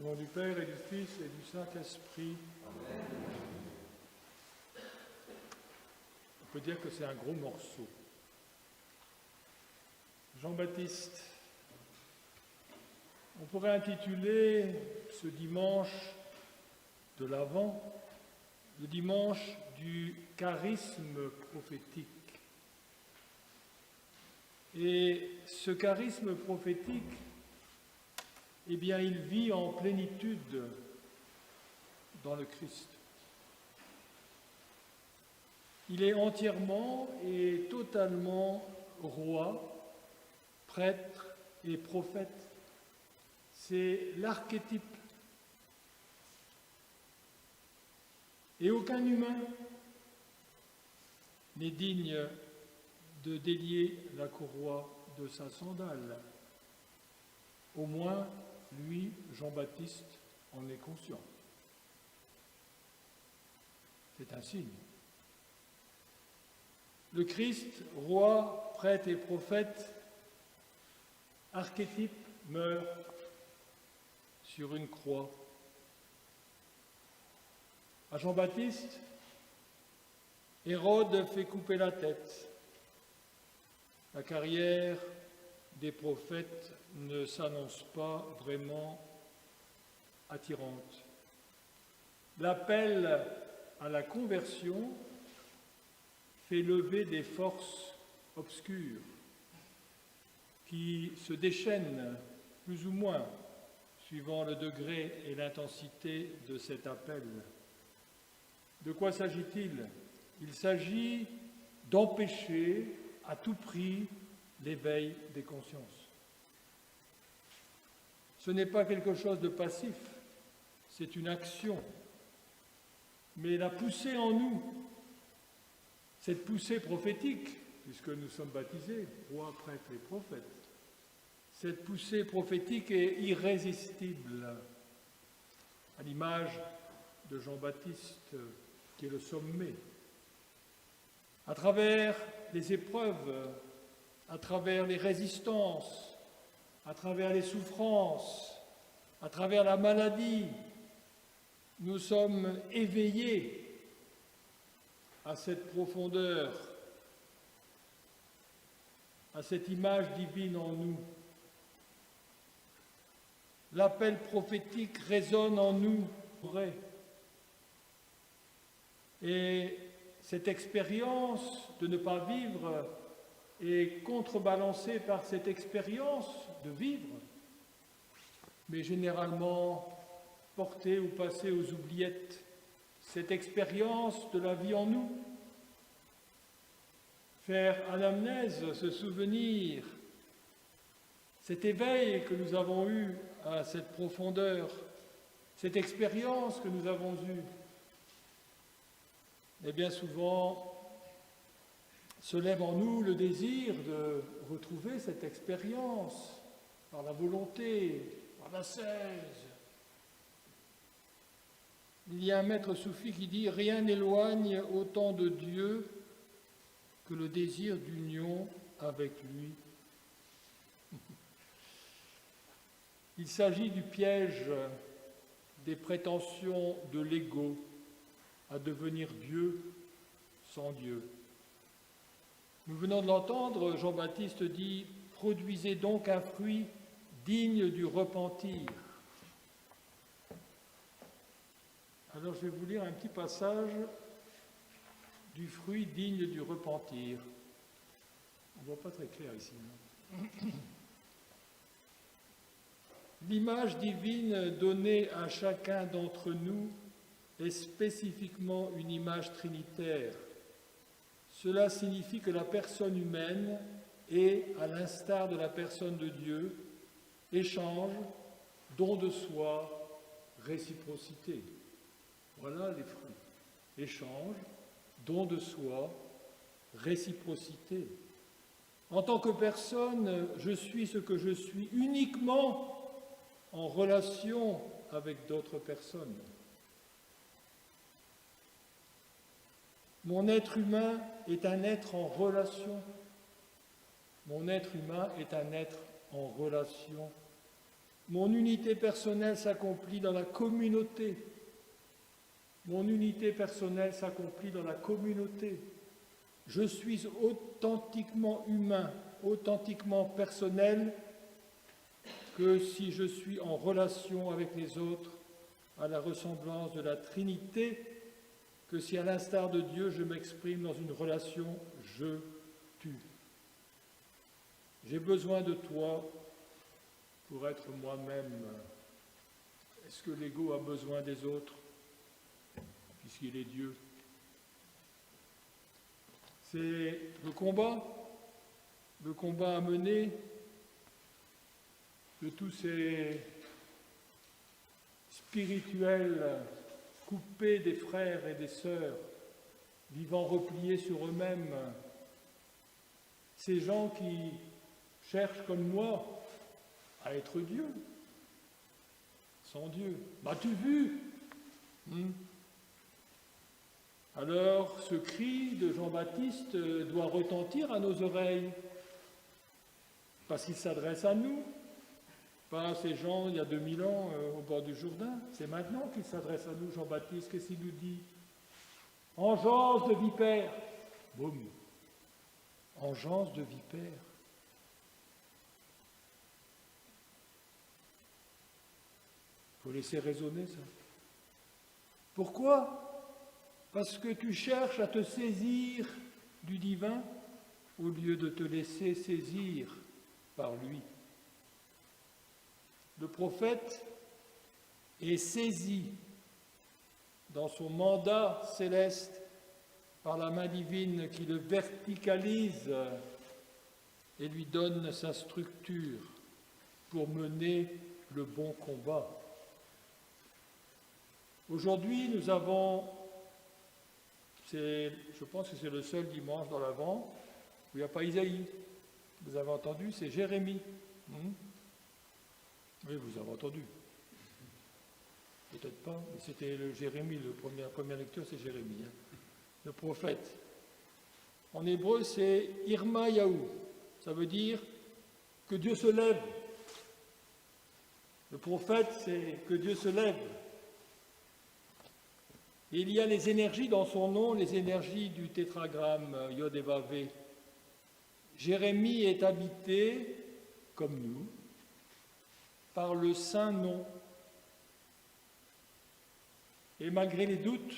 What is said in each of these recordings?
Au nom du Père et du Fils et du Saint-Esprit. Amen. On peut dire que c'est un gros morceau. Jean-Baptiste. On pourrait intituler ce dimanche de l'Avent le dimanche du charisme prophétique. Et ce charisme prophétique, eh bien, il vit en plénitude dans le Christ. Il est entièrement et totalement roi, prêtre et prophète. C'est l'archétype. Et aucun humain n'est digne de délier la courroie de sa sandale. Au moins, lui, Jean-Baptiste, en est conscient. C'est un signe. Le Christ, roi, prêtre et prophète, archétype, meurt sur une croix. À Jean-Baptiste, Hérode fait couper la tête. La carrière des prophètes ne s'annonce pas vraiment attirante. L'appel à la conversion fait lever des forces obscures qui se déchaînent plus ou moins suivant le degré et l'intensité de cet appel. De quoi s'agit-il? Il s'agit d'empêcher à tout prix l'éveil des consciences. Ce n'est pas quelque chose de passif, c'est une action. Mais la poussée en nous, cette poussée prophétique, puisque nous sommes baptisés, rois, prêtres et prophètes, cette poussée prophétique est irrésistible, à l'image de Jean-Baptiste, qui est le sommet. À travers les épreuves, à travers les résistances, à travers les souffrances, à travers la maladie, nous sommes éveillés à cette profondeur, à cette image divine en nous. L'appel prophétique résonne en nous, vrai. Et cette expérience de ne pas vivre est contrebalancée par cette expérience de vivre, mais généralement portée ou passée aux oubliettes, cette expérience de la vie en nous. Faire anamnèse, se souvenir, cet éveil que nous avons eu à cette profondeur, cette expérience que nous avons eue, et bien souvent se lève en nous le désir de retrouver cette expérience par la volonté, par l'ascèse. Il y a un maître soufi qui dit « Rien n'éloigne autant de Dieu que le désir d'union avec lui ». Il s'agit du piège des prétentions de l'ego à devenir Dieu sans Dieu. Nous venons de l'entendre, Jean-Baptiste dit « Produisez donc un fruit digne du repentir ». Alors je vais vous lire un petit passage du fruit digne du repentir. On ne voit pas très clair ici. L'image divine donnée à chacun d'entre nous est spécifiquement une image trinitaire. Cela signifie que la personne humaine est, à l'instar de la personne de Dieu, échange, don de soi, réciprocité. Voilà les fruits. Échange, don de soi, réciprocité. En tant que personne, je suis ce que je suis uniquement en relation avec d'autres personnes. Mon être humain est un être en relation. Mon être humain est un être en relation. Mon unité personnelle s'accomplit dans la communauté. Mon unité personnelle s'accomplit dans la communauté. Je suis authentiquement humain, authentiquement personnel, que si je suis en relation avec les autres, à la ressemblance de la Trinité, que si à l'instar de Dieu, je m'exprime dans une relation je-tu. J'ai besoin de toi pour être moi-même. Est-ce que l'ego a besoin des autres, puisqu'il est Dieu? C'est le combat à mener de tous ces spirituels coupés des frères et des sœurs, vivant repliés sur eux-mêmes, ces gens qui cherchent comme moi à être Dieu, sans Dieu. M'as-tu vu? Alors ce cri de Jean-Baptiste doit retentir à nos oreilles, parce qu'il s'adresse à nous, pas à ces gens il y a 2000 ans au bord du Jourdain. C'est maintenant qu'il s'adresse à nous, Jean-Baptiste. Qu'est-ce qu'il nous dit? Engeance de vipère. Boum. Engeance de vipère. Il faut laisser résonner ça. Pourquoi? Parce que tu cherches à te saisir du divin au lieu de te laisser saisir par lui. Le prophète est saisi dans son mandat céleste par la main divine qui le verticalise et lui donne sa structure pour mener le bon combat. Aujourd'hui, nous avons, je pense que c'est le seul dimanche dans l'Avent où il n'y a pas Isaïe. Vous avez entendu, c'est Jérémie. Oui, vous avez entendu. Peut-être pas, mais c'était le Jérémie, la première lecture, c'est Jérémie, le prophète. En hébreu, c'est Irma Yahou. Ça veut dire que Dieu se lève. Le prophète, c'est que Dieu se lève. Et il y a les énergies dans son nom, les énergies du tétragramme Yod et Vav. Jérémie est habité, comme nous, par le saint nom. Et malgré les doutes,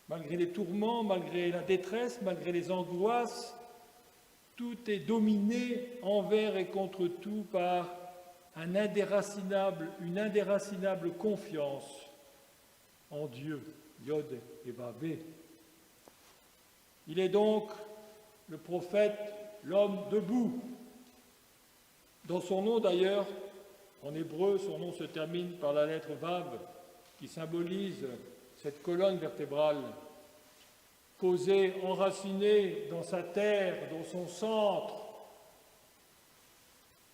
malgré les tourments, malgré la détresse, malgré les angoisses, tout est dominé envers et contre tout par une indéracinable confiance en Dieu, Yod et Vav. Il est donc le prophète, l'homme debout. Dans son nom d'ailleurs, en hébreu, son nom se termine par la lettre Vav, qui symbolise cette colonne vertébrale, posée, enracinée dans sa terre, dans son centre.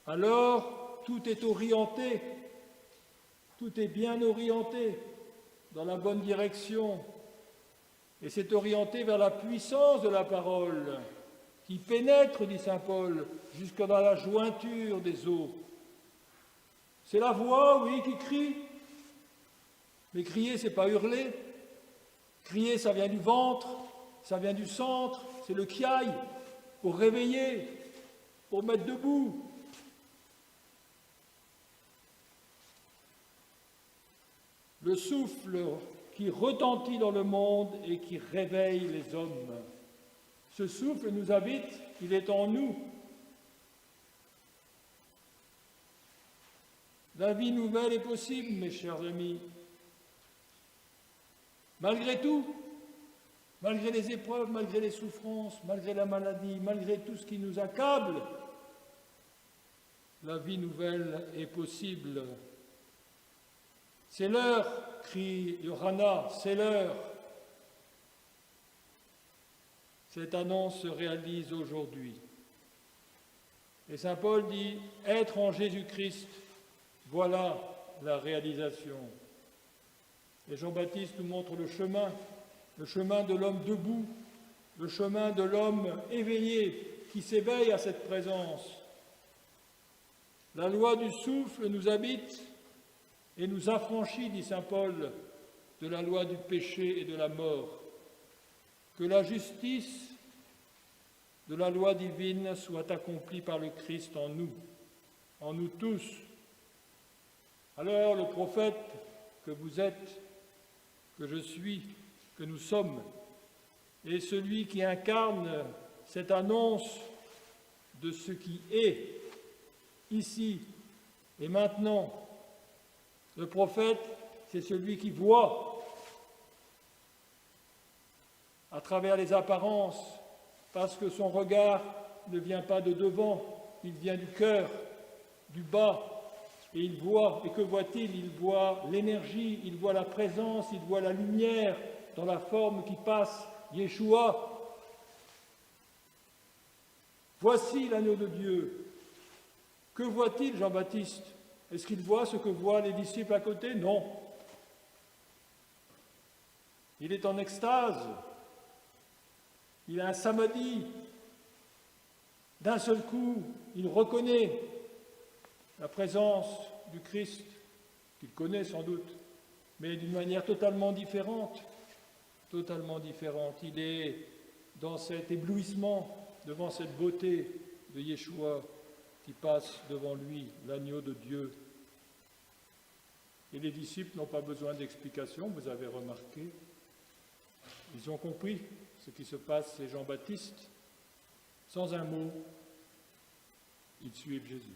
Alors, tout est orienté, tout est bien orienté dans la bonne direction, et c'est orienté vers la puissance de la parole, qui pénètre, dit saint Paul, jusque dans la jointure des os. C'est la voix, oui, qui crie. Mais crier, c'est pas hurler. Crier, ça vient du ventre, ça vient du centre, c'est le kiaï, pour réveiller, pour mettre debout. Le souffle qui retentit dans le monde et qui réveille les hommes. Ce souffle nous habite, il est en nous. La vie nouvelle est possible, mes chers amis. Malgré tout, malgré les épreuves, malgré les souffrances, malgré la maladie, malgré tout ce qui nous accable, la vie nouvelle est possible. C'est l'heure, crie Yohanna, c'est l'heure. Cette annonce se réalise aujourd'hui. Et saint Paul dit, être en Jésus-Christ, voilà la réalisation. Et Jean-Baptiste nous montre le chemin de l'homme debout, le chemin de l'homme éveillé, qui s'éveille à cette présence. La loi du souffle nous habite et nous affranchit, dit saint Paul, de la loi du péché et de la mort. Que la justice de la loi divine soit accomplie par le Christ en nous tous. Alors le prophète que vous êtes, que je suis, que nous sommes, est celui qui incarne cette annonce de ce qui est, ici et maintenant. Le prophète, c'est celui qui voit à travers les apparences, parce que son regard ne vient pas de devant, il vient du cœur, du bas, et il voit. Et que voit-il? Il voit l'énergie, il voit la présence, il voit la lumière dans la forme qui passe, Yeshua. Voici l'agneau de Dieu. Que voit-il, Jean-Baptiste? Est-ce qu'il voit ce que voient les disciples à côté? Non. Il est en extase. Il a un samadhi. D'un seul coup, il reconnaît la présence du Christ, qu'il connaît sans doute, mais d'une manière totalement différente. Totalement différente. Il est dans cet éblouissement devant cette beauté de Yeshua qui passe devant lui, l'agneau de Dieu. Et les disciples n'ont pas besoin d'explication, vous avez remarqué. Ils ont compris ce qui se passe chez Jean-Baptiste. Sans un mot, ils suivent Jésus.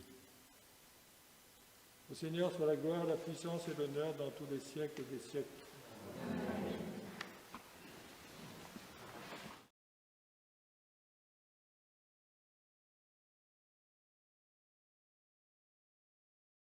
Au Seigneur soit la gloire, la puissance et l'honneur dans tous les siècles des siècles.